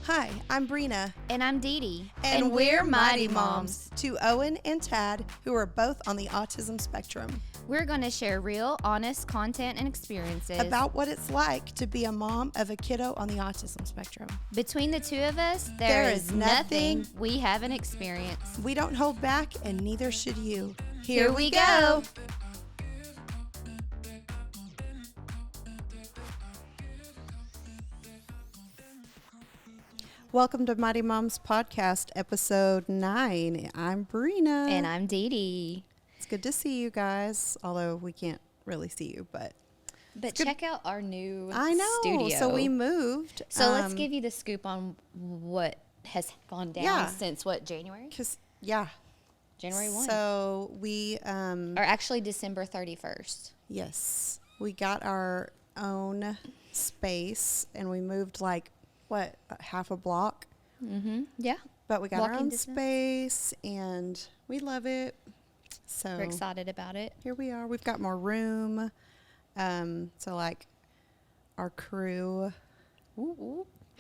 Hi, I'm Brina. And I'm Dee Dee. And we're Mighty Moms, to Owen and Tad, who are both on the autism spectrum, We're going to share real, honest content and experiences about what it's like to be a mom of a kiddo on the autism spectrum. Between the two of us, There is is nothing nothing we haven't experienced. We don't hold back, and neither should you. Here we go. Welcome to Mighty Moms Podcast, episode 9. I'm Brina. And I'm Dee Dee. It's good to see you guys, although we can't really see you, but check out our new studio. So we moved. So let's give you the scoop on what has gone down since January? January 1. So we or actually December 31st. Yes. We got our own space and we moved half a block. Mm-hmm. Yeah. But we got our own distance. space and we love it. So we're excited about it. Here we are. We've got more room. Our crew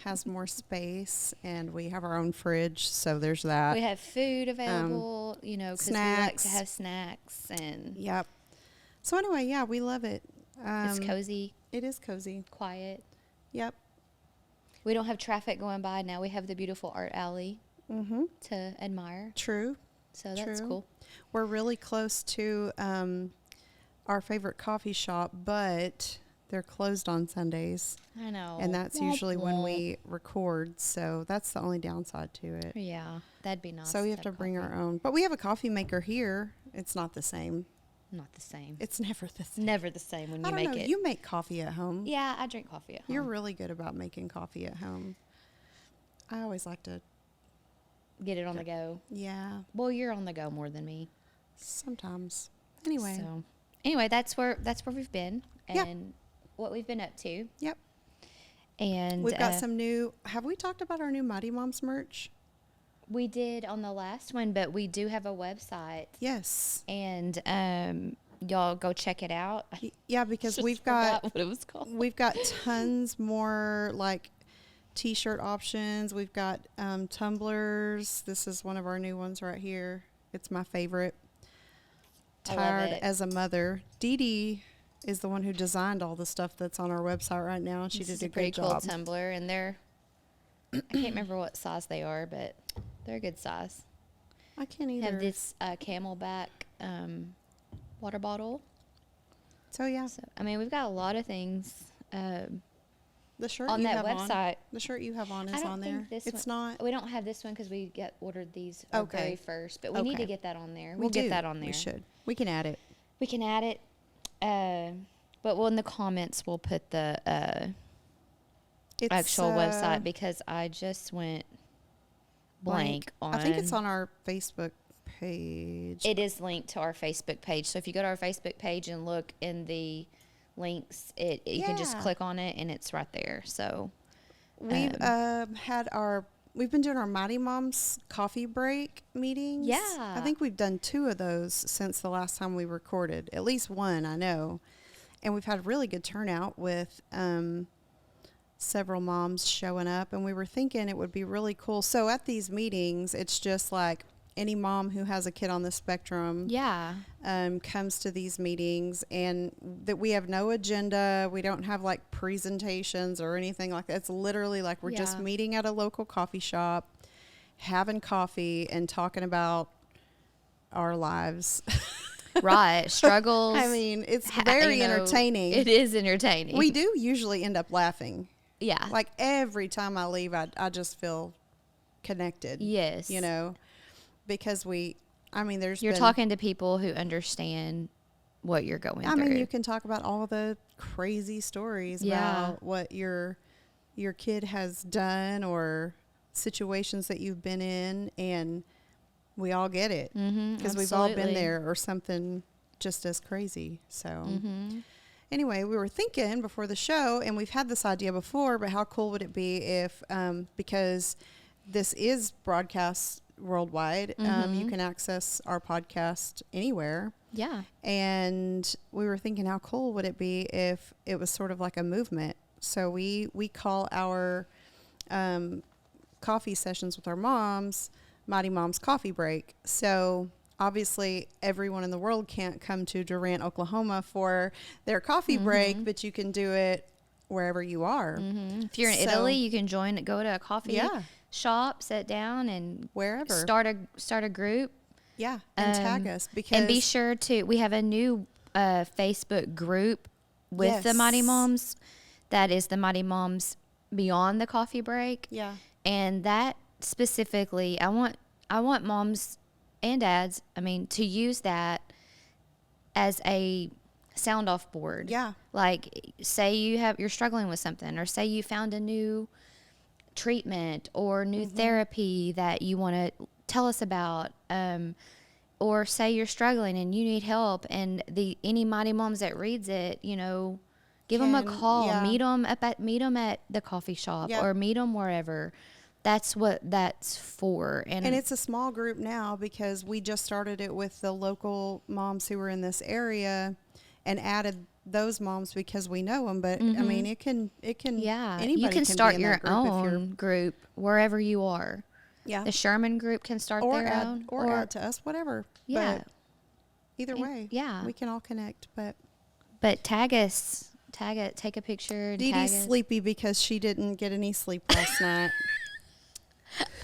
has more space, and we have our own fridge, so there's that. We have food available, because we like to have snacks. Yep. So anyway, we love it. It's cozy. It is cozy. Quiet. Yep. We don't have traffic going by now. We have the beautiful art alley to admire. True. So that's cool. We're really close to our favorite coffee shop, but they're closed on Sundays. I know. And that's usually when we record, so that's the only downside to it. Yeah, that'd be nice. So we have to bring our own. But we have a coffee maker here. It's not the same. Not the same. It's never the same. Never the same when you make it. You make coffee at home. Yeah, I drink coffee at home. You're really good about making coffee at home. I always like to get it on the go. Yeah. Well, you're on the go more than me. Sometimes. Anyway, that's where we've been and what we've been up to. Yep. And we've got some new. Have we talked about our new Mighty Moms merch? We did on the last one, but we do have a website. Yes. And y'all go check it out. Yeah, because we've got what it was called. We've got tons more t-shirt options. We've got tumblers. This is one of our new ones right here. It's my favorite. Tired as a Mother. Dee Dee is the one who designed all the stuff that's on our website right now, and she did a great job. Pretty cool tumbler, and they're I can't remember what size they are, but they're a good size. I can't either. Have this Camelback water bottle. So we've got a lot of things. The shirt on you that have website. The shirt you have on is on there. It's not. We don't have this one because we ordered these very first, but we need to get that on there. We'll get that on there. We should. We can add it. But in the comments we'll put the actual website because I just went blank on. I think it's on our Facebook page. It is linked to our Facebook page. So if you go to our Facebook page and look in the links, you can just click on it and it's right there. So we've we've been doing our Mighty Moms coffee break meetings. Yeah. I think we've done 2 of those since the last time we recorded. At least one, I know. And we've had really good turnout with several moms showing up, and we were thinking it would be really cool. So at these meetings, it's just like any mom who has a kid on the spectrum comes to these meetings, and that we have no agenda. We don't have presentations or anything like that. It's literally we're just meeting at a local coffee shop, having coffee and talking about our lives. Right. Struggles. It's very entertaining. It is entertaining. We do usually end up laughing. Yeah. Every time I leave, I just feel connected. Yes. Because you're talking to people who understand what you're going through. You can talk about all the crazy stories about what your kid has done or situations that you've been in, and we all get it because we've all been there or something just as crazy. So anyway, we were thinking before the show, and we've had this idea before, but how cool would it be if, because this is broadcast worldwide, you can access our podcast anywhere. Yeah. And we were thinking, how cool would it be if it was sort of like a movement? So we call our coffee sessions with our moms, Mighty Mom's Coffee Break. So obviously everyone in the world can't come to Durant, Oklahoma for their coffee break, but you can do it wherever you are. If you're in Italy, you can go to a coffee shop, sit down, and wherever start a group. Yeah, and tag us, because and be sure to. We have a new Facebook group with the Mighty Moms. That is the Mighty Moms Beyond the Coffee Break. Yeah, and that specifically, I want moms and dads, to use that as a sound off board. Yeah. Like, say you're struggling with something, or say you found a new treatment or new therapy that you want to tell us about, or say you're struggling and you need help, and any Mighty Moms that reads it, give them a call, meet them at the coffee shop, or meet them wherever. That's what that's for. And it's a small group now, because we just started it with the local moms who were in this area and added those moms because we know them. But it can anybody you can start start your own group wherever you are. Yeah, the Sherman group can start their own, or add to us, whatever. Yeah, but either way, we can all connect. But tag us, take a picture. Dee Dee's sleepy because she didn't get any sleep last night.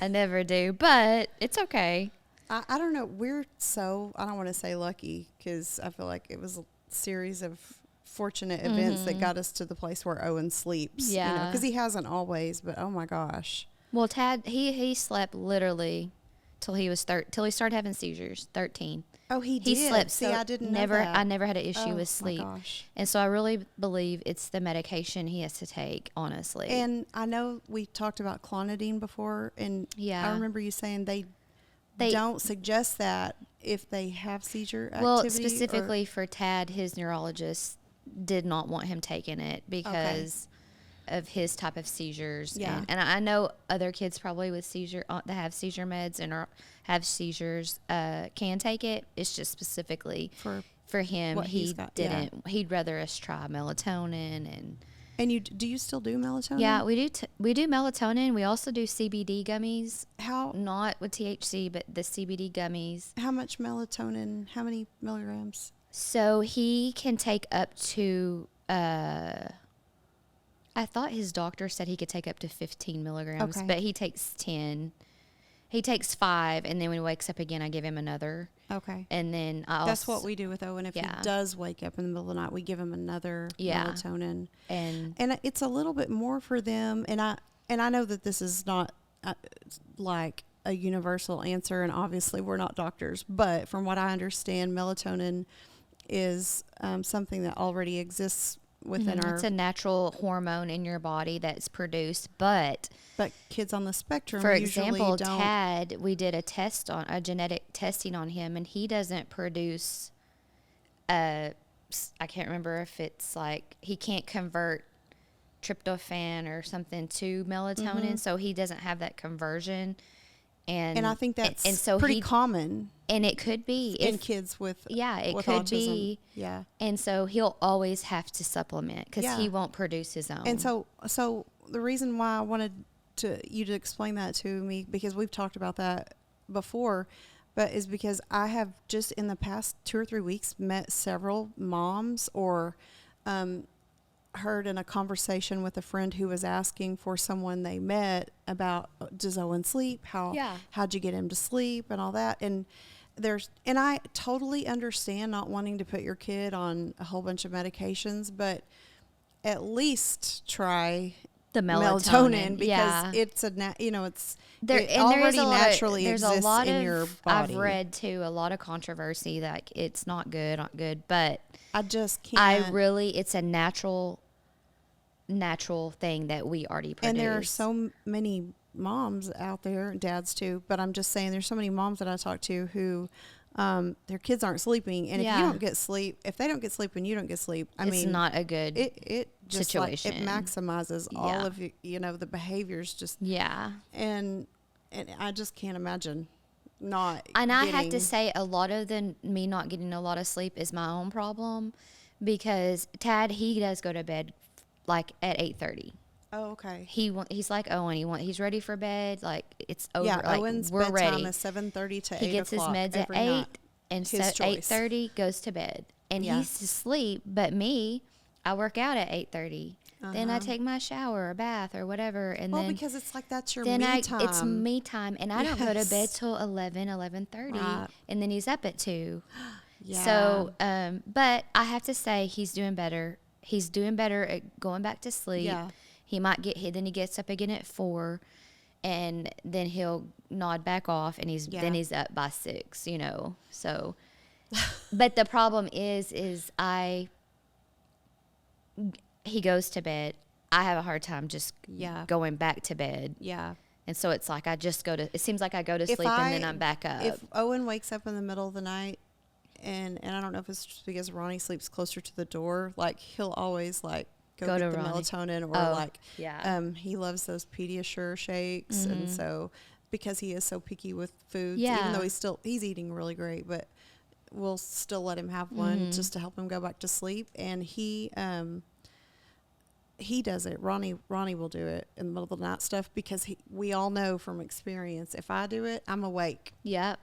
I never do, but it's okay. I don't know. I don't want to say lucky, because I feel like it was a series of fortunate events that got us to the place where Owen sleeps. Yeah. Because he hasn't always, but oh my gosh. Well, Tad, he slept literally till he started having seizures, 13. Oh, he did? He slept. See, So I didn't know that. I never had an issue with sleep. Oh my gosh. And so I really believe it's the medication he has to take, honestly. And I know we talked about clonidine before, and I remember you saying they don't suggest that if they have seizure activity. Well, specifically for Tad, his neurologist did not want him taking it because of his type of seizures. Yeah. And I know other kids probably with that have seizure meds and have seizures can take it. It's just specifically for him. He didn't. Yeah. He'd rather us try melatonin And do you still do melatonin? Yeah, we do. We do melatonin. We also do CBD gummies. How? Not with THC, but the CBD gummies. How much melatonin? How many milligrams? So he can take up to. I thought his doctor said he could take up to 15 milligrams, but he takes 10. He takes 5, and then when he wakes up again, I give him another. Okay. And then that's what we do with Owen. If he does wake up in the middle of the night, we give him another melatonin. And it's a little bit more for them. And I know that this is not like a universal answer, and obviously we're not doctors, but from what I understand, melatonin is something that already exists within our... It's a natural hormone in your body that's produced, but kids on the spectrum, for usually example, don't. Tad, we did a genetic testing on him, and he doesn't produce I can't remember if it's like he can't convert tryptophan or something to melatonin, so he doesn't have that conversion. And I think that's pretty common. And it could be in kids with could autism. be. Yeah. And so he'll always have to supplement because he won't produce his own. And so the reason why I wanted you to explain that to me, because we've talked about that before, but is because I have just in the past 2 or 3 weeks met several moms or heard in a conversation with a friend who was asking for someone they met about, does Owen sleep? How'd you get him to sleep and all that? And I totally understand not wanting to put your kid on a whole bunch of medications, but at least try the melatonin because it's it already naturally exists in your body. I've read too a lot of controversy that it's not good, but I just can't. It's a natural thing that we already produce. And there are so many moms out there, dads too, but I'm just saying there's so many moms that I talk to who their kids aren't sleeping, and if you don't get sleep, if they don't get sleep and you don't get sleep, it's not a good it just situation. It maximizes all of the behaviors and I just can't imagine not. And I have to say, a lot of me not getting a lot of sleep is my own problem, because Tad, he does go to bed like at 8:30. Oh, okay. He's like Owen. He's ready for bed. Like it's over. Yeah, Like Owen's we're bedtime ready. is 7:30 to He 8 gets his o'clock meds at every 8, night. and His so choice. 8:30 goes to bed, and Yeah. he's asleep. But me, I work out at 8:30. Then I take my shower or bath or whatever, and Well, then because it's like that's your then me it's time. me time, and I don't go to bed Yes. till 11:30, Right. and then he's up at 2. Yeah. So, but I have to say he's doing better. He's doing better at going back to sleep. Yeah. He might get hit, then he gets up again at 4, and then he'll nod back off, and then he's up by 6. So, but the problem is he goes to bed. I have a hard time just going back to bed. Yeah. And so it's like it seems like I go to sleep and then I'm back up. If Owen wakes up in the middle of the night, and I don't know if it's just because Ronnie sleeps closer to the door, like he'll always like go get the Ronnie. melatonin, or he loves those Pediasure shakes, and so because he is so picky with foods, even though he's eating really great, but we'll still let him have one just to help him go back to sleep. And he does it. Ronnie will do it in the middle of the night stuff, because we all know from experience, if I do it, I'm awake. Yep.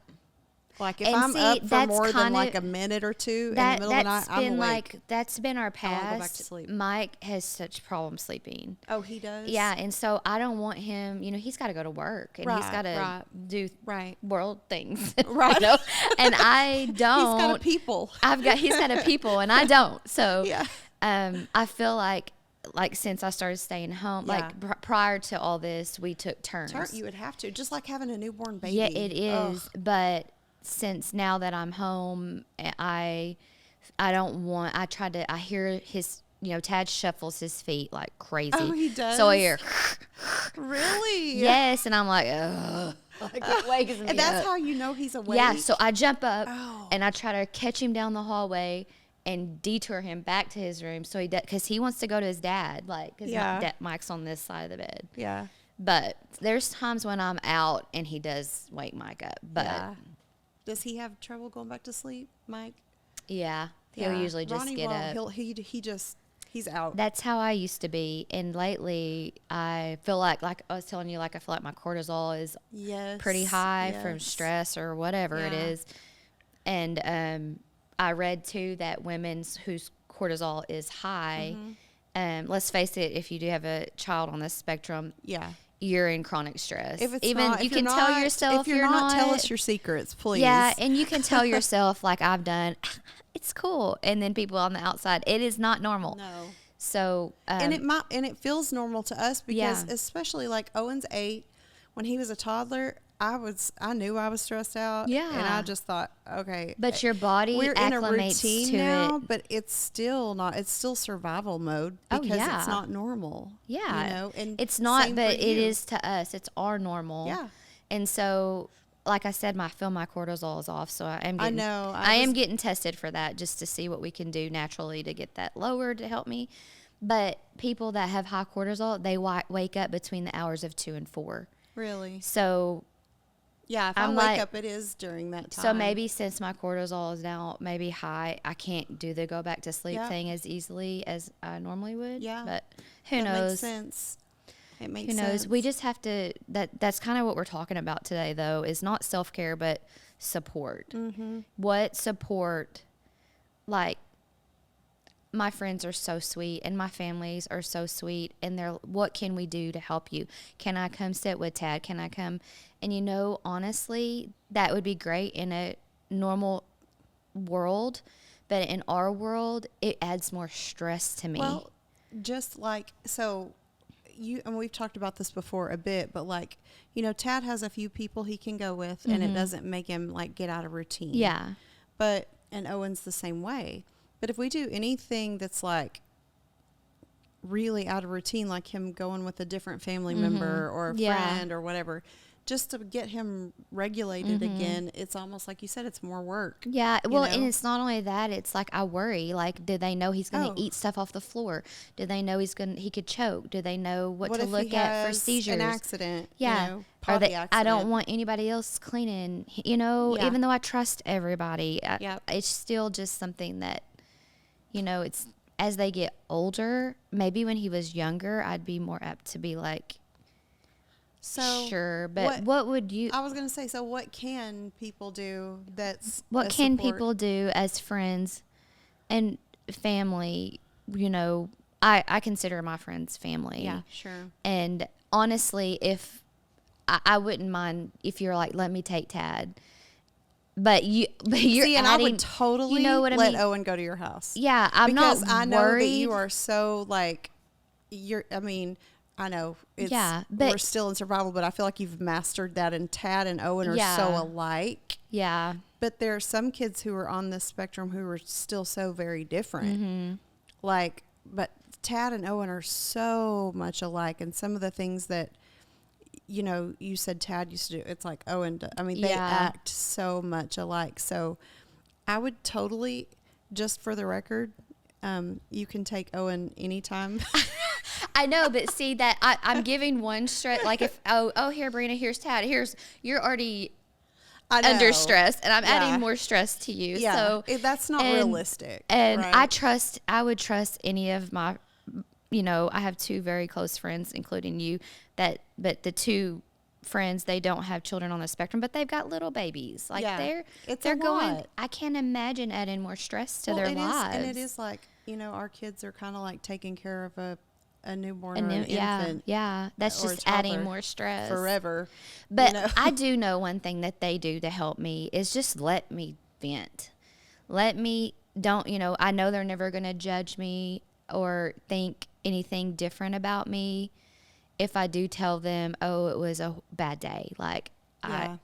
Like if I'm up for more than like a minute or two in the middle of the night, I'm awake. That's been our I'll past. go back to sleep. Mike has such problems sleeping. Oh, he does? Yeah, and so I don't want him, he's got to go to work, and he's got to do world things. Right. And I don't. He's got a people. He's got a people, and I don't. So Yeah. I feel like since I started staying home, like prior to all this, we took turns. You would have to, just like having a newborn baby. Yeah, it is. Ugh. But since now that I'm home, I don't want. I hear his. Tad shuffles his feet like crazy. Oh, he does? So I hear. Really? Yes, and I'm like, ugh. Like it wakes me And that's up. how you know he's awake? Yeah, so I jump up and I try to catch him down the hallway and detour him back to his room, so because he wants to go to his dad, because Mike's on this side of the bed. Yeah. But there's times when I'm out and he does wake Mike up. But does he have trouble going back to sleep, Mike? Yeah, he'll usually just Ronnie get up. He's out. That's how I used to be, and lately I feel like I was telling you, I feel like my cortisol is pretty high from stress or whatever it is. And I read too that whose cortisol is high, let's face it, if you do have a child on this spectrum, you're in chronic stress. If it's even not, you can tell yourself if you're not, tell us your secrets, please. Yeah, and you can tell yourself like I've done. It's cool, and then people on the outside, it is not normal. No. So and it feels normal to us, because especially like Owen's 8, when he was a toddler, I knew I was stressed out. Yeah. And I just thought, okay. But your body we're in a acclimates routine to now, it. but it's still survival mode, because it's not normal. Yeah. And it's not, same but for it you. is to us. It's our normal. Yeah. And so, like I said, I feel my cortisol is off, so I am getting tested for that, just to see what we can do naturally to get that lowered to help me. But people that have high cortisol, they wake up between the hours of 2 and 4. Really? So yeah, if I wake up, it is during that time. So maybe since my cortisol is now maybe high, I can't do the go back to sleep thing as easily as I normally would. Yeah. But who that knows? Makes sense. It makes Who knows? sense. We just have to, that's kind of what we're talking about today, though, is not self-care, but support. Mm-hmm. What support, like, my friends are so sweet, and my families are so sweet, and what can we do to help you? Can I come sit with Tad? Can I come? And honestly, that would be great in a normal world, but in our world, it adds more stress to me. Well, just like, so and we've talked about this before a bit, but like, Tad has a few people he can go with, and it doesn't make him like get out of routine. Yeah. And Owen's the same way. But if we do anything that's like really out of routine, like him going with a different family member or a friend or whatever, just to get him regulated again, it's almost like you said, it's more work. Yeah. Well, and it's not only that, it's like I worry, like, do they know he's going to eat stuff off the floor? Do they know he could choke? Do they know what to look at for seizures? An accident. Yeah. Accident. I don't want anybody else cleaning, even though I trust everybody. It's still just something that, as they get older, maybe when he was younger, I'd be more apt to be like, So sure. But what would you, I was going to say, so what can people do that's what a can support? people do as friends and family? You know, I consider my friends family. Yeah, sure. And honestly, if I wouldn't mind if you're like, let me take Tad. But you're See, and adding, I would totally you know what I let mean? Owen go to your house. Yeah, I'm Because not I know worried. that you are so like, I mean, I know Yeah, we're but still in survival, but I feel like you've mastered that, and Tad and Owen are so Yeah. alike. yeah, But there are some kids who are on this spectrum who are still so very different. Mm-hmm. Like, but Tad and Owen are so much alike, and some of the things that, you know, you said Tad used to do, it's like Owen. I mean, they Yeah. act so much alike. So I would totally, just for the record, you can take Owen anytime. I know, but see that I'm giving one stress. Like if here, Brina, here's Tad. You're already I know. under stress, and I'm Yeah. adding more stress to you. Yeah, So that's not and- realistic. And right? I would trust any of my, you know, I have two very close friends, including you, but the two friends, they don't have children on the spectrum, but they've got little babies. Like Yeah. It's they're a going, lot. I can't imagine adding more stress to Well, their it is, lives. and it is like, you know, our kids are kind of like taking care of a newborn And or an then, yeah, infant yeah, that's or a just adding toddler more stress forever. But you know? I do know one thing that they do to help me is just let me vent. Let me, don't, you know, I know they're never going to judge me or think anything different about me if I do tell them, oh, it was a bad day. Like, Yeah.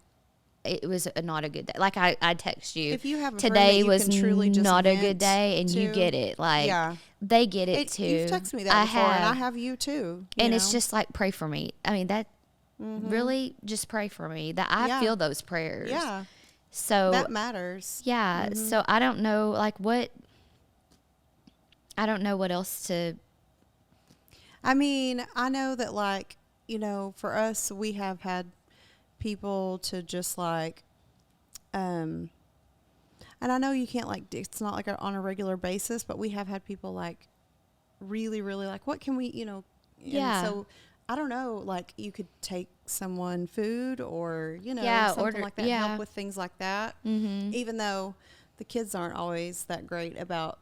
it was not a good day. Like, I text you, If you have a friend today that you was can truly just not a good vent day, and you to, get it. Like, yeah. they get it too. You've texted me that before, and I have you too. And it's just like, pray for me. I mean, that really just pray for me that I Yeah. feel those prayers. Yeah, So that matters. yeah. So I don't know, like I don't know what else to. I mean, I know that, like, you know, for us, we have had people to just like, and I know you can't, like, it's not like on a regular basis, but we have had people like really, really like, what can we, you know, and Yeah. so I don't know, like, you could take someone food or, you know, Yeah, something order- like that, yeah. help with things like that. Mm-hmm. Even though the kids aren't always that great about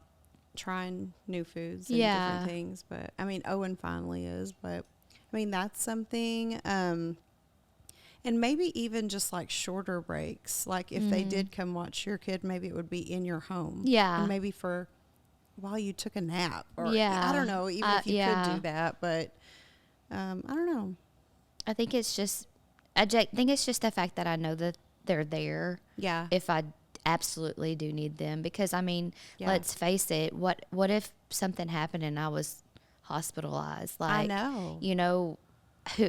trying new foods and Yeah. different things, but I mean, Owen finally is, but I mean, that's something. And maybe even just like shorter breaks, like if they did come watch your kid, maybe it would be in your home. Yeah. And maybe for while you took a nap, or Yeah. I don't know, even if you yeah. could do that, but I don't know. I think it's just, think it's just the fact that I know that they're there Yeah. if I absolutely do need them. Because I mean, Yeah. let's face it. What if something happened and I was hospitalized? Like, I know. you know,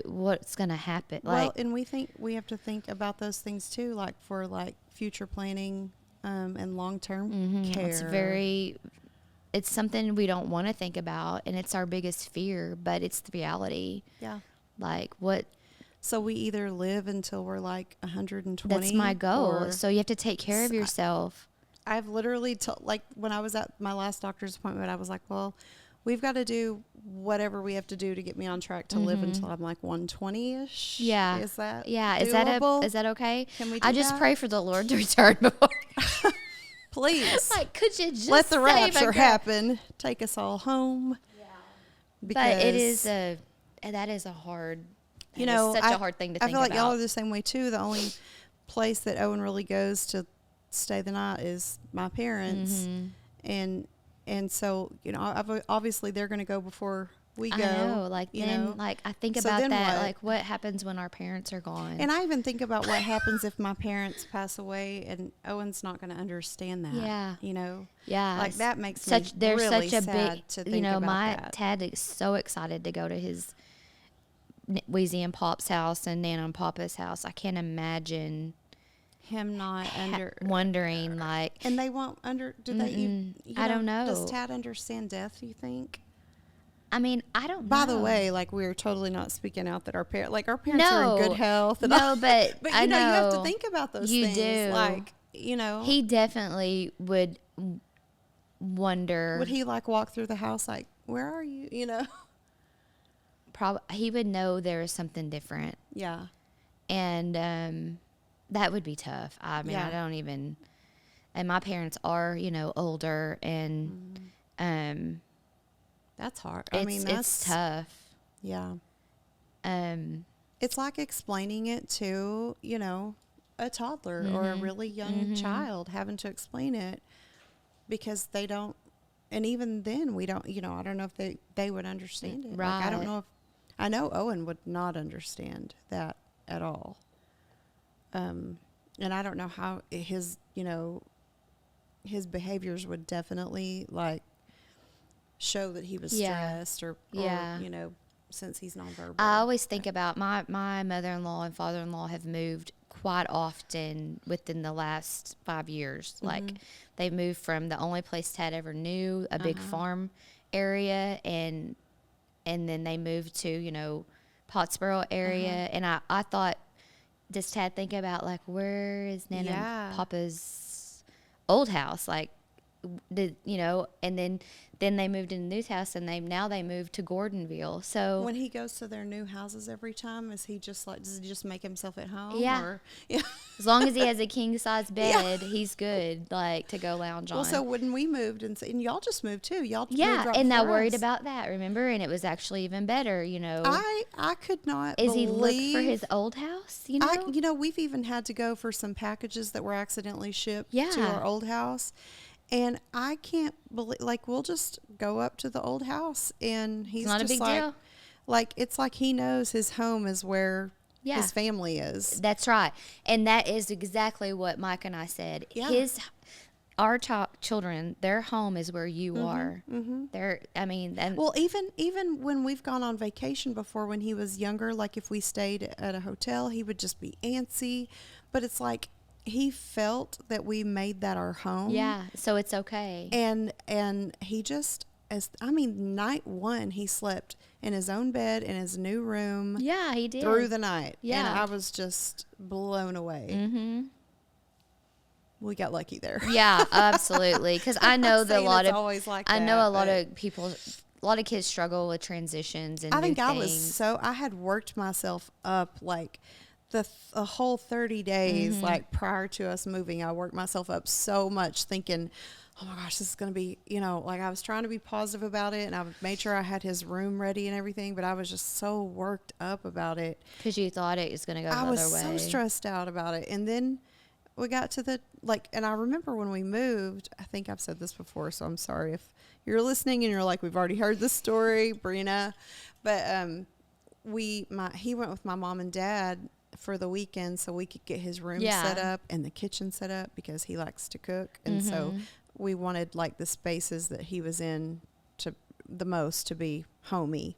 what's gonna happen? Well, Like, and we have to think about those things too, like for like future planning and long term care. it's something we don't want to think about, and it's our biggest fear, but it's the reality. Yeah. Like, what? So we either live until we're like 120. That's my goal. or- So you have to take care of yourself. I've literally like when I was at my last doctor's appointment, I was like, well, we've got to do whatever we have to do to get me on track to live until I'm like 120-ish. Yeah. Is that Yeah. doable? Is that okay? Can we I do just that? pray for the Lord to return before. Please. Like, could you just Let the save a rapture girl? happen. Take us all home. Yeah. But it is that is a hard. You that is know, such a hard thing to I think feel like about. y'all are the same way too. The only place that Owen really goes to stay the night is my parents, and so you know, obviously they're going to go before we go. I know, like you then, know? like I think So about then that, what? like what happens when our parents are gone. And I even think about what happens if my parents pass away, and Owen's not going to understand that. Yeah. you know, yeah, like that makes such me there's really such a sad big, to think you know, about my that. Tad is so excited to go to his Wheezy and Pop's house and Nana and Papa's house. I can't imagine Him not under. wondering like, And they won't under. Do they? You I don't know. Does Tad understand death? You think? I mean, I don't. By know. the way, like we're totally not speaking out that our parents, like our parents are in No. good health. And No, all. but but I you know, you have to know. think about those You things. do. Like you know, He definitely would wonder. Would he like walk through the house like, where are you? You know? He would know there was something different. Yeah. And that would be tough. I mean, Yeah. I don't even. And my parents are, older, and That's hard. it's I mean, that's it's tough. Yeah. Um, It's like explaining it to, a toddler or a really young child, having to explain it because they don't, and even then we don't, I don't know if they would understand it. Like, I don't Right. know if, I know Owen would not understand that at all. And I don't know how his behaviors would definitely like show that he was Yeah. stressed or Yeah. since he's nonverbal. I always think about my mother-in-law and father-in-law have moved quite often within the last 5 years. Like, they moved from the only place Tad ever knew, a big farm area, and then they moved to, Pottsboro area. And I thought, does Tad think about, like, where is Nana Yeah. and Papa's old house? Like, and then they moved into New's house, and now they moved to Gordonville. So When he goes to their new houses every time, is he just like, does he just make himself at home? Yeah. Or, yeah. as long as he has a king size bed, he's good, like, to go lounge on. Well, so when we moved and y'all just moved too, y'all moved yeah, right and I before worried us. about that, remember? And it was actually even better, I could not Is he believe. look for his old house, We've even had to go for some packages that were accidentally shipped to Yeah. our old house. And I can't believe, like, we'll just go up to the old house and he's not a just big like, deal. like, it's like he knows his home is where Yeah. his family is. That's right. And that is exactly what Mike and I said. Yeah. Our children, their home is where you are. They're, I mean, and Well, even when we've gone on vacation before, when he was younger, like if we stayed at a hotel, he would just be antsy. But it's like he felt that we made that our home. yeah, so it's okay. And he just, night one, he slept in his own bed in his new room Yeah, he did. through the night. Yeah. And I was just blown away. Mm-hmm. We got lucky there. Yeah, absolutely. Because I know that a Saying lot it's of always like I know that, a lot but- of people, a lot of kids struggle with transitions and I think new I things. I had worked myself up like the whole 30 days, like prior to us moving. I worked myself up so much thinking, oh my gosh, this is going to be, like I was trying to be positive about it and I made sure I had his room ready and everything, but I was just so worked up about it. Because you thought it was going to go the I other was way. so stressed out about it. And then we got to and I remember when we moved, I think I've said this before, so I'm sorry if you're listening and you're like, we've already heard this story, Brina. But he went with my mom and dad for the weekend so we could get his room set up and the kitchen set up because he likes to cook. And so we wanted like the spaces that he was in to be homey.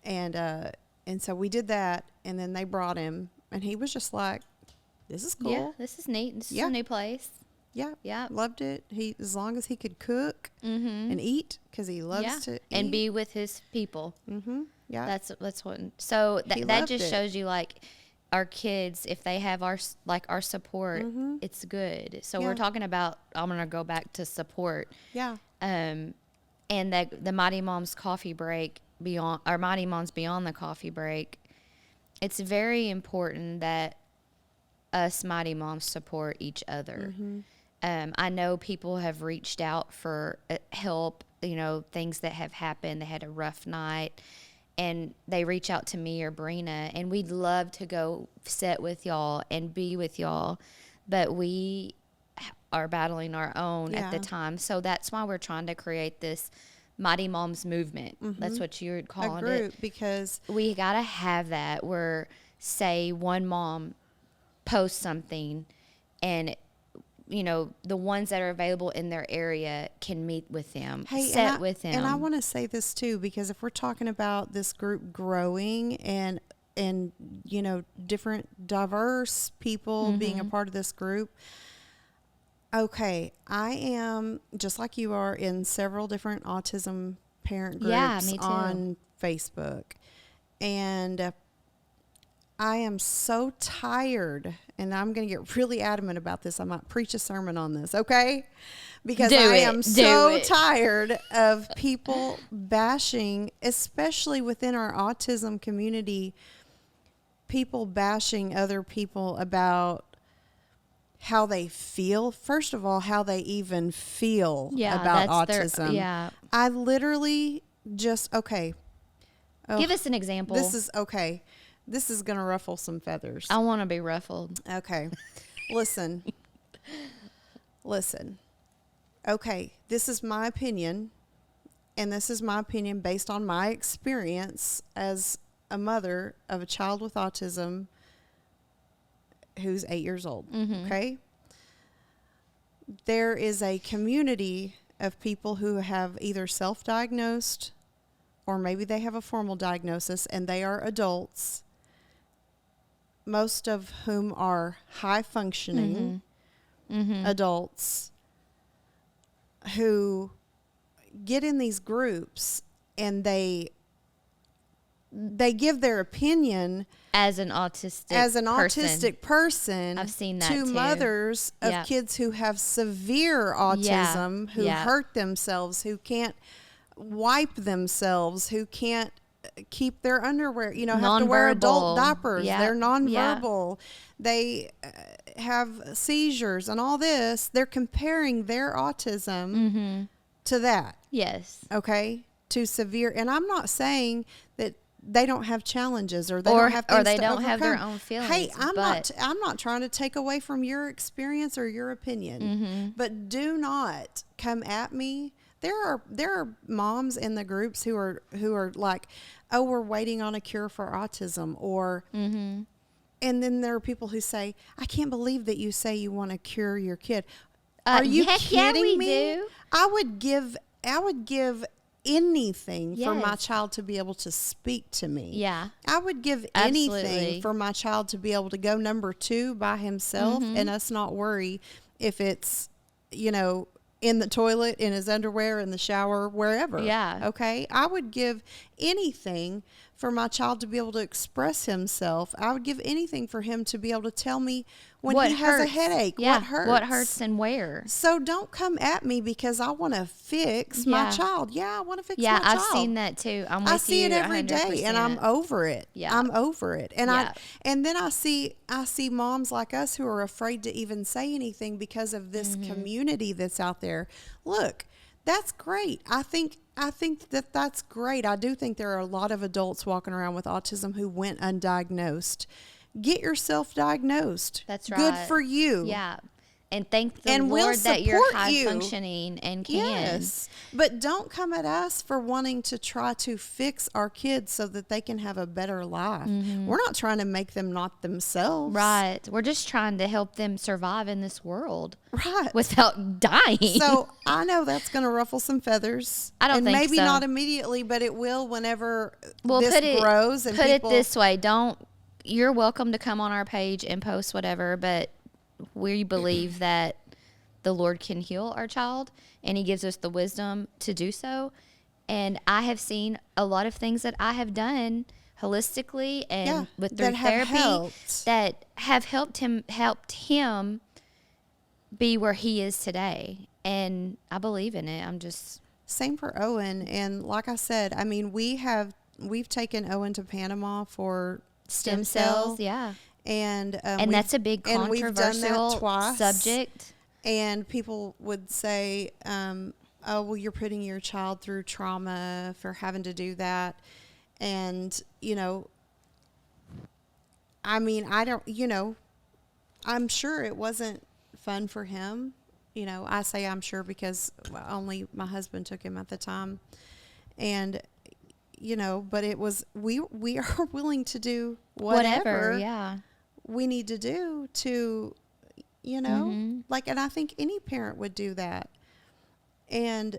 And so we did that, and then they brought him, and he was just like, this is cool. Yeah, this is neat. This is Yeah. a new place. Yeah. Yeah. Loved it. As long as he could cook and eat, because he loves to eat. And be with his people. Mm-hmm. Yeah. That's what. So He that loved just it. shows you, like, our kids, if they have our support, it's good. So Yeah. we're talking about. I'm gonna go back to support. Yeah. And the Mighty Moms coffee break beyond, or Mighty Moms beyond the coffee break. It's very important that us Mighty Moms support each other. I know people have reached out for help, things that have happened. They had a rough night, and they reach out to me or Brina, and we'd love to go sit with y'all and be with y'all, but we are battling our own at the Yeah. time. So that's why we're trying to create this Mighty Moms movement. That's what you're A calling group, it. because We got to have that where, say, one mom posts something, and the ones that are available in their area can meet with them, sit with them. And I want to say this too, because if we're talking about this group growing and different diverse people being a part of this group. Okay, I am, just like you are, in several different autism parent groups Yeah, me too. on Facebook. And I am so tired, and I'm going to get really adamant about this. I might preach a sermon on this, okay? Because I am so tired of people bashing, especially within our autism community, people bashing other people about how they feel. First of all, how they even feel about autism. I literally just, okay. Give us an example. This is, okay. This is going to ruffle some feathers. I want to be ruffled. Okay. Listen. Okay, this is my opinion, and this is my opinion based on my experience as a mother of a child with autism who's 8 years old, okay? There is a community of people who have either self-diagnosed or maybe they have a formal diagnosis, and they are adults, most of whom are high-functioning adults who get in these groups and they give their opinion as an autistic person. I've seen that to too. Mothers of kids who have severe autism, who hurt themselves, who can't wipe themselves, who can't keep their underwear, have to wear adult diapers. They're nonverbal. They have seizures and all this. They're comparing their autism to that. Yes. Okay. To severe. And I'm not saying that they don't have challenges or they don't have things or they to don't overcome. have their own feelings. Hey, I'm not trying to take away from your experience or your opinion, but do not come at me. There are moms in the groups who are like, oh, we're waiting on a cure for autism, or and then there are people who say, I can't believe that you say you want to cure your kid. Are you kidding me? Do. I would give anything for my child to be able to speak to me. Yeah. I would give anything for my child to be able to go number 2 by himself and us not worry if it's, in the toilet, in his underwear, in the shower, wherever. Yeah. Okay. I would give anything for my child to be able to express himself. I would give anything for him to be able to tell me when he has a headache, what hurts and where. So don't come at me because I want to fix my child. Yeah, I want to fix my child. Yeah, I've seen that too. I see it every 100%. day, and I'm over it. Yeah. I'm over it. And then I see moms like us who are afraid to even say anything because of this community that's out there. Look, that's great. I think that's great. I do think there are a lot of adults walking around with autism who went undiagnosed. Get yourself diagnosed. That's right. Good for you. Yeah. And thank the Lord that you're high functioning and can. Yes. But don't come at us for wanting to try to fix our kids so that they can have a better life. We're not trying to make them not themselves. Right. We're just trying to help them survive in this world. Right. Without dying. So I know that's going to ruffle some feathers. I don't think so. And maybe not immediately, but it will whenever this grows. And put it this way. You're welcome to come on our page and post whatever, but we believe that the Lord can heal our child, and He gives us the wisdom to do so. And I have seen a lot of things that I have done holistically and through therapy that have helped him be where he is today. And I believe in it. I'm just same for Owen. And like I said, I mean, we've taken Owen to Panama for stem cells. Yeah. And that's a big controversial subject. And people would say, oh, well, you're putting your child through trauma for having to do that. And, I mean, I'm sure it wasn't fun for him. I say I'm sure because only my husband took him at the time. And, but it was, we are willing to do whatever we need to do to, and I think any parent would do that. And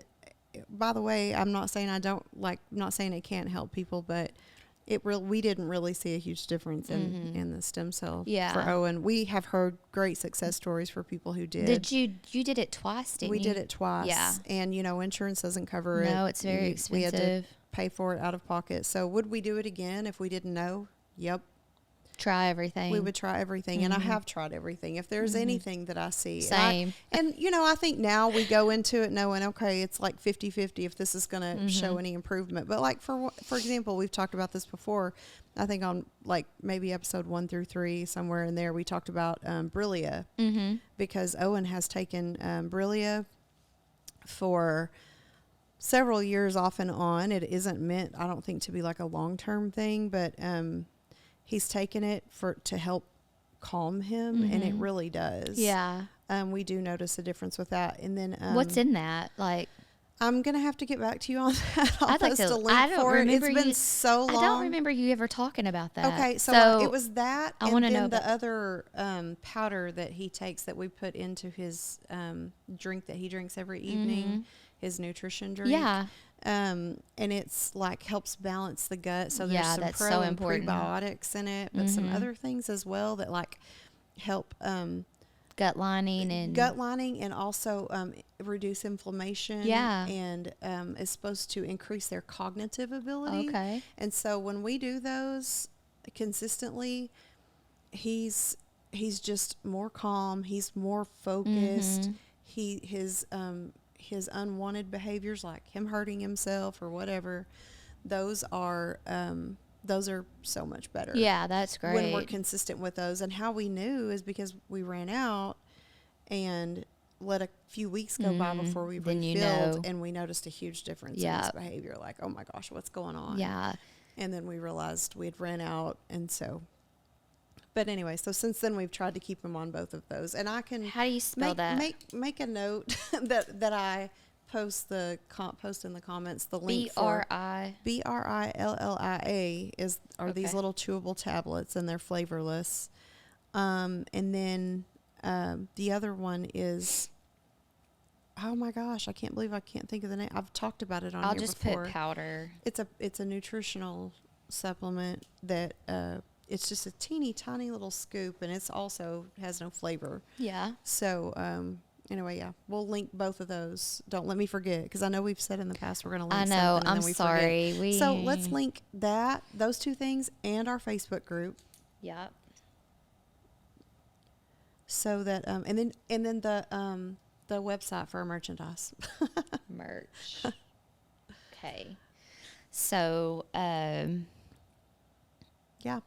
by the way, I'm not saying it can't help people, but we didn't really see a huge difference in the stem cell for Owen. We have heard great success stories for people who did. You did it twice, didn't you? We did it twice. Yeah. And, insurance doesn't cover it. No, it's very expensive. We had to pay for it out of pocket. So would we do it again if we didn't know? Yep. try everything. We would try everything, and I have tried everything. If there's anything that I see. Same. And I think now we go into it knowing, okay, it's like 50-50 if this is going to show any improvement. But like, for example, we've talked about this before. I think on like maybe episode 1 through 3, somewhere in there, we talked about Brillia, because Owen has taken Brillia for several years off and on. It isn't meant, I don't think, to be like a long-term thing, but he's taken it to help calm him, and it really does. Yeah. We do notice a difference with that. And then what's in that? Like, I'm gonna have to get back to you on that. I'd like to. link I don't for remember it. It's been so long. I don't remember you ever talking about that. Okay, so it was that, I and want to then know the other powder that he takes that we put into his drink that he drinks every evening, his nutrition drink. Yeah. And it's like helps balance the gut. So there's some that's pro so and important. prebiotics in it, but some other things as well that like help gut lining and also reduce inflammation. Yeah. And is supposed to increase their cognitive ability. Okay. And so when we do those consistently, he's just more calm. He's more focused. His unwanted behaviors, like him hurting himself or whatever, those are so much better. Yeah, that's great. When we're consistent with those. And how we knew is because we ran out and let a few weeks go by before we Then refilled, and we noticed a huge difference in his behavior. Like, oh my gosh, what's going on? Yeah. And then we realized we had ran out, and so. But anyway, so since then we've tried to keep him on both of those, and I can. How do you spell that? Make a note that I post in the comments the link for Brillia are these little chewable tablets, and they're flavorless. And then the other one is, oh my gosh, I can't believe I can't think of the name. I've talked about it on I'll here just before. put powder. It's a nutritional supplement that it's just a teeny tiny little scoop, and it's also has no flavor. Yeah. So anyway, yeah, we'll link both of those. Don't let me forget, because I know we've said in the past we're going to link. I know. Something, and I'm then we sorry. Forget. So let's link those two things, and our Facebook group. Yep. So that and then the website for our merchandise. Merch. Okay. So yeah.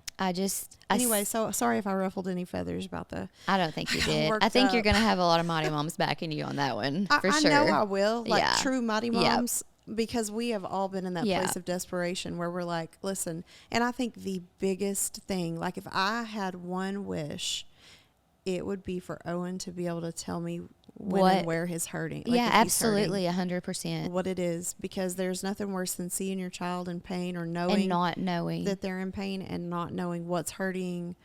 Anyway, so sorry if I ruffled any feathers about the. I don't think you did. Worked I think you're up. going to have a lot of Mighty Moms backing you on that one, for sure. I know I will. Like Yeah. true Mighty Yep. Moms, because we have all been in that Yeah. place of desperation where we're like, listen, and I think the biggest thing, like if I had one wish, it would be for Owen to be able to tell me when and where he's hurting. Like yeah, if he's absolutely, hurting, 100%. what it is, because there's nothing worse than seeing your child in pain or knowing And not knowing. that they're in pain and not knowing what's hurting.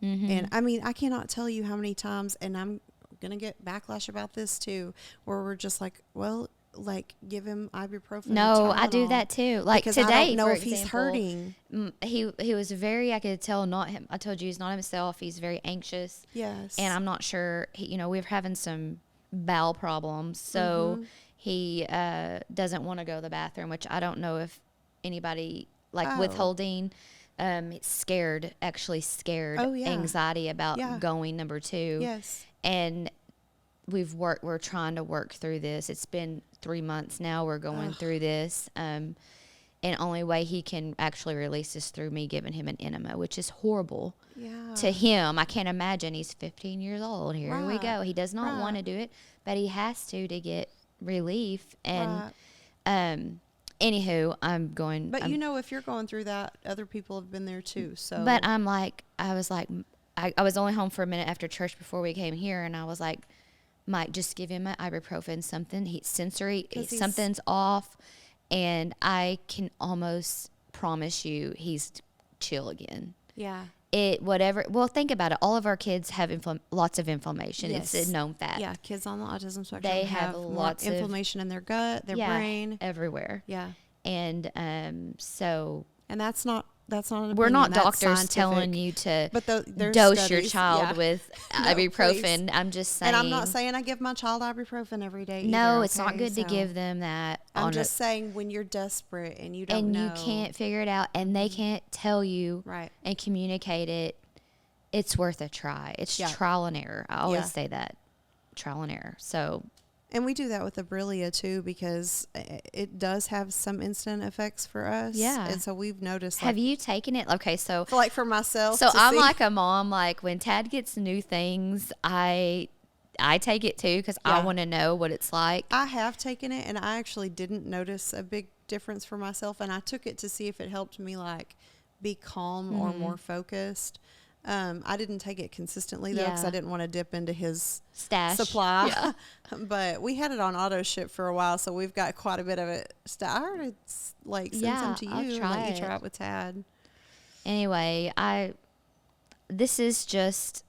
Mm-hmm. And I mean, I cannot tell you how many times, and I'm going to get backlash about this too, where we're just like, well, like give him ibuprofen. No, and I do Tylenol, that too. Like because today, I don't know for if he's example, hurting. He was very, I could tell, not him. I told you he's not himself. He's very anxious. Yes. And I'm not sure, we're having some bowel problems. So he doesn't want to go to the bathroom, which I don't know if anybody, like withholding, it's scared anxiety about going, number 2. Yes. And we're trying to work through this. It's been 3 months now. We're going through this. And only way he can actually release this through me giving him an enema, which is horrible to him. I can't imagine. He's 15 years old. Here we go. He does not want to do it, but he has to get relief. And anywho, I'm going. But if you're going through that, other people have been there too. So. But I was only home for a minute after church before we came here, and I was like, Mike, just give him an ibuprofen, something. Something's off, and I can almost promise you he's chill again. Yeah. Well, think about it. All of our kids have lots of inflammation. Yes. It's a known fact. Yeah, kids on the autism spectrum They have more lots of inflammation in their gut, their brain. Everywhere. Yeah. And so. And that's not an opinion. We're not That's doctors scientific. telling you to there's dose studies, your child with ibuprofen. Please. I'm just saying. And I'm not saying I give my child ibuprofen every day. No, either, it's not good to give them that. I'm just saying when you're desperate and you don't know. And you can't figure it out, and they can't tell you right. and communicate it. it's worth a try. It's Yeah. trial and error. I always Yeah. say that, trial and error. So And we do that with the Brillia too, because it does have some instant effects for us. Yeah. And so we've noticed. have you taken it? Okay, so Like for myself. So to I'm see- like a mom. Like when Tad gets new things, I take it too because I Yeah. want to know what it's like. I have taken it, and I actually didn't notice a big difference for myself. And I took it to see if it helped me like be calm or more focused. I didn't take it consistently though, because Yeah. I didn't want to dip into his Stash supply. Yeah. But we had it on auto ship for a while, so we've got quite a bit of it. I heard it's like send some to you, I'll and try let you it. try it with Tad. Anyway, this is just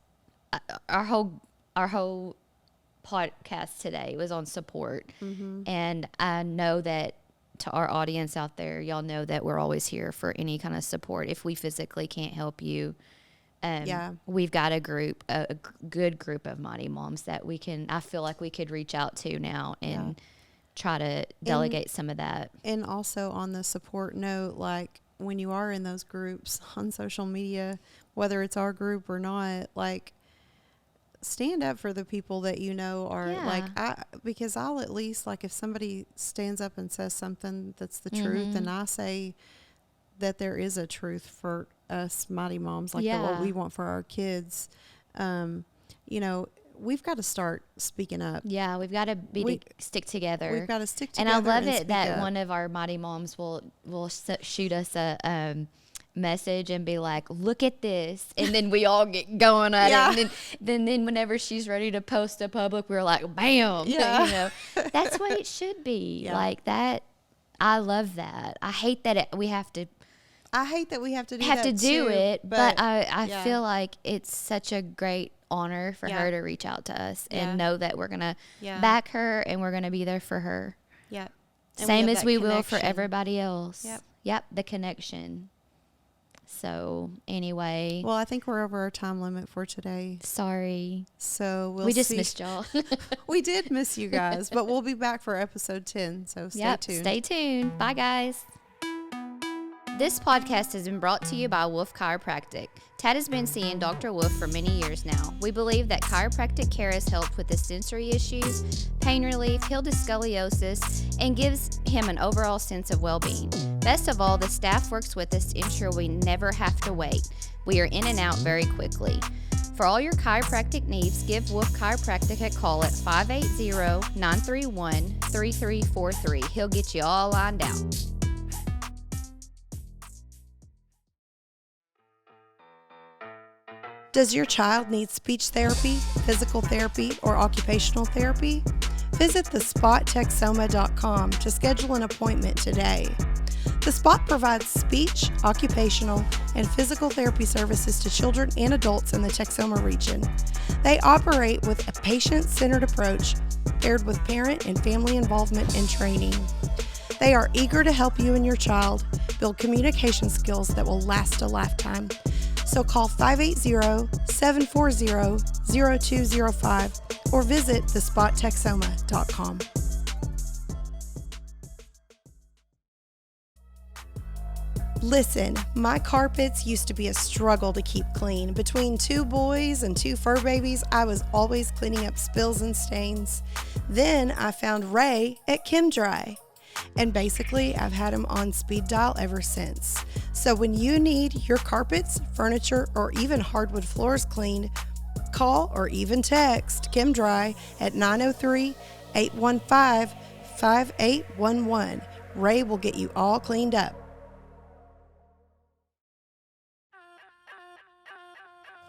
our whole podcast today was on support, and I know that to our audience out there, y'all know that we're always here for any kind of support. If we physically can't help you, Yeah. we've got a good group of Mighty Moms that I feel like we could reach out to now and try to delegate some of that. And also on the support note, like when you are in those groups on social media, whether it's our group or not, like stand up for the people that you know are like, because I'll at least, like, if somebody stands up and says something that's the truth, and I say that there is a truth for us Mighty Moms, like what we want for our kids, you know, we've got to start speaking up. Yeah, we've got to stick together. We've got to stick And together. I love it speak that up. one of our Mighty Moms will shoot us a message and be like, look at this, and then we all get going at it, and then whenever she's ready to post to public, we're like, bam. You know, that's what it should be. Like that. I love that. I hate that we have to do it, but I feel like it's such a great honor for her to reach out to us and know that we're gonna back her and we're gonna be there for her. Yeah. Same as we will for everybody else. Yep. The connection. So anyway. Well, I think we're over our time limit for today. Sorry. So we just missed y'all. We did miss you guys, but we'll be back for episode 10. So stay tuned. Stay tuned. Bye, guys. This podcast has been brought to you by Wolf Chiropractic. Tad has been seeing Dr. Wolf for many years now. We believe that chiropractic care has helped with his sensory issues, pain relief, healed his scoliosis, and gives him an overall sense of well-being. Best of all, the staff works with us to ensure we never have to wait. We are in and out very quickly. For all your chiropractic needs, give Wolf Chiropractic a call at 580-931-3343. He'll get you all lined out. Does your child need speech therapy, physical therapy, or occupational therapy? Visit thespottexoma.com to schedule an appointment today. The Spot provides speech, occupational, and physical therapy services to children and adults in the Texoma region. They operate with a patient-centered approach paired with parent and family involvement and training. They are eager to help you and your child build communication skills that will last a lifetime. So call 580-740-0205 or visit thespottexoma.com. Listen, my carpets used to be a struggle to keep clean. Between 2 boys and 2 fur babies, I was always cleaning up spills and stains. Then I found Ray at ChemDry. And basically, I've had him on speed dial ever since. So when you need your carpets, furniture, or even hardwood floors cleaned, call or even text ChemDry at 903-815-5811. Ray will get you all cleaned up.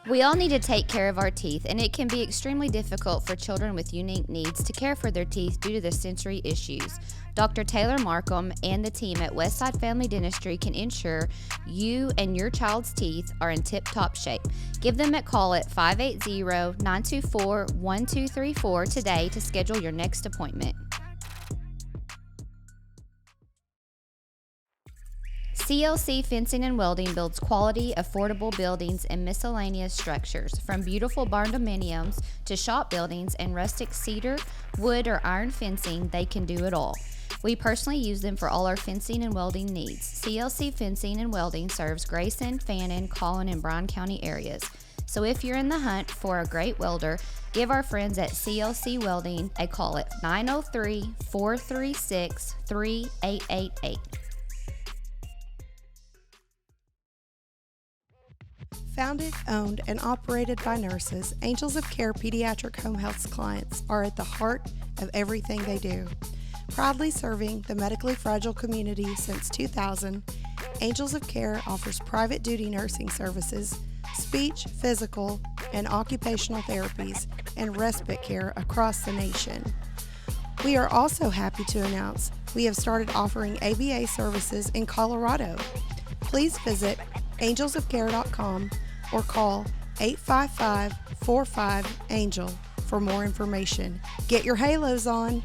We all need to take care of our teeth, and it can be extremely difficult for children with unique needs to care for their teeth due to their sensory issues. Dr. Taylor Markham and the team at Westside Family Dentistry can ensure you and your child's teeth are in tip-top shape. Give them a call at 580-924-1234 today to schedule your next appointment. CLC Fencing and Welding builds quality, affordable buildings and miscellaneous structures, from beautiful barndominiums to shop buildings and rustic cedar, wood, or iron fencing. They can do it all. We personally use them for all our fencing and welding needs. CLC Fencing and Welding serves Grayson, Fannin, Collin, and Bryan County areas. So if you're in the hunt for a great welder, give our friends at CLC Welding a call at 903-436-3888. Founded, owned, and operated by nurses, Angels of Care Pediatric Home Health clients are at the heart of everything they do. Proudly serving the medically fragile community since 2000, Angels of Care offers private duty nursing services, speech, physical, and occupational therapies, and respite care across the nation. We are also happy to announce we have started offering ABA services in Colorado. Please visit angelsofcare.com or call 855-45-ANGEL for more information. Get your halos on.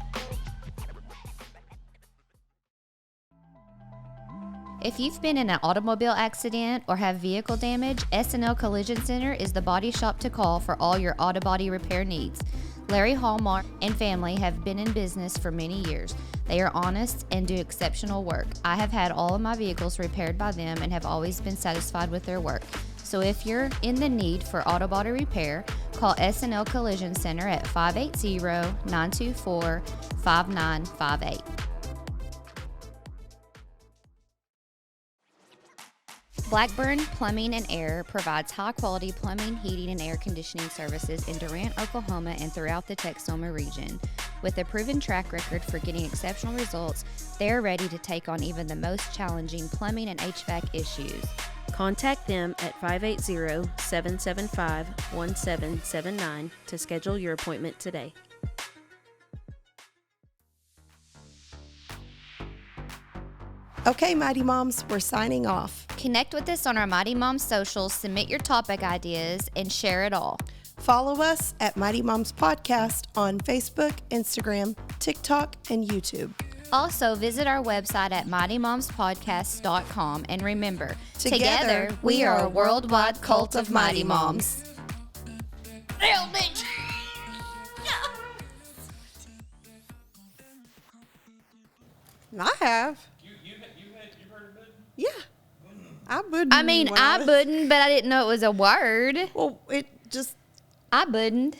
If you've been in an automobile accident or have vehicle damage, S&L Collision Center is the body shop to call for all your auto body repair needs. Larry Hallmark and family have been in business for many years. They are honest and do exceptional work. I have had all of my vehicles repaired by them and have always been satisfied with their work. So if you're in the need for auto body repair, call S&L Collision Center at 580-924-5958. Blackburn Plumbing and Air provides high-quality plumbing, heating, and air conditioning services in Durant, Oklahoma, and throughout the Texoma region. With a proven track record for getting exceptional results, they are ready to take on even the most challenging plumbing and HVAC issues. Contact them at 580-775-1779 to schedule your appointment today. Okay, Mighty Moms, we're signing off. Connect with us on our Mighty Moms socials, submit your topic ideas, and share it all. Follow us at Mighty Moms Podcast on Facebook, Instagram, TikTok, and YouTube. Also, visit our website at mightymomspodcast.com. And remember, Together, we are a worldwide cult of Mighty Moms. I have. You've heard of it? Yeah. I wouldn't. I mean, I wouldn't, but I didn't know it was a word. Well, it just. I wouldn't.